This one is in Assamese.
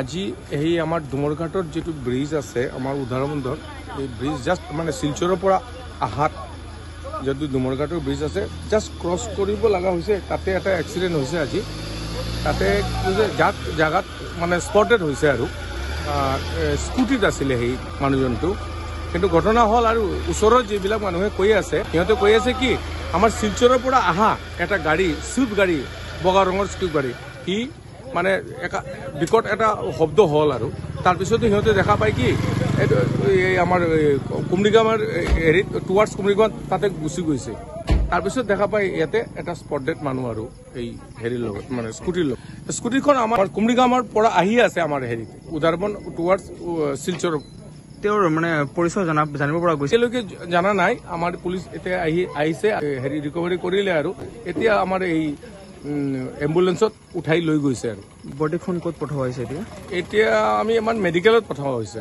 আজি এই আমাৰ ডুমৰঘাটৰ যেটো ব্ৰিজ আছে আমাৰ উদাহৰণত এই ব্ৰিজ জাস্ট মানে শিলচৰৰ পৰা আহাত যদি ডুমৰঘাটৰ ব্ৰিজ আছে জাস্ট ক্ৰছ কৰিব লগা হৈছে তাতে এটা এক্সিডেন্ট হৈছে আজি তাতে জাগাত মানে স্পটেড হৈছে আৰু স্কুটিত আছিলে সেই মানুহজনটো কিন্তু ঘটনা হল আৰু ওচৰৰ যিবিলাক মানুহে কৈ আছে সিহঁতে কৈ আছে কি আমাৰ শিলচৰৰ পৰা আহা এটা গাড়ী সুইফ্ট গাড়ী বগা ৰঙৰ সুইফ্ট গাড়ী ই মানে বিকট এটা শব্দ হল আৰু তাৰ পিছতে সিহঁতে দেখা পায় কি এই আমাৰ কুমৰিগামৰ হেৰিত টুৱাৰ্ডছ কুমৰিগাম তাতে গুচি গৈছে তাৰ পিছত দেখা পায় ইয়াতে এটা স্পটেড মানুহ আৰু এই হেৰিৰ লগত মানে স্কুটিৰ লগত স্কুটিখন আমাৰ কুমৰিগামৰ পৰা আহি আছে আমাৰ হেৰিতে উদাৰবন টুৱাৰ্ডছ শিলচৰ তেওঁৰ মানে পৰিচয় জানিব পৰা গৈছে এতিয়ালৈকে জানা নাই আমাৰ পুলিচ এতিয়া আহিছে হেৰি ৰিকভাৰী কৰিলে আৰু এতিয়া আমাৰ এই এম্বুলেন্সত উঠাই লৈ গৈছে আৰু বডিখন ক'ত পঠোৱা হৈছে এতিয়া আমি আমাৰ মেডিকেলত পঠোৱা হৈছে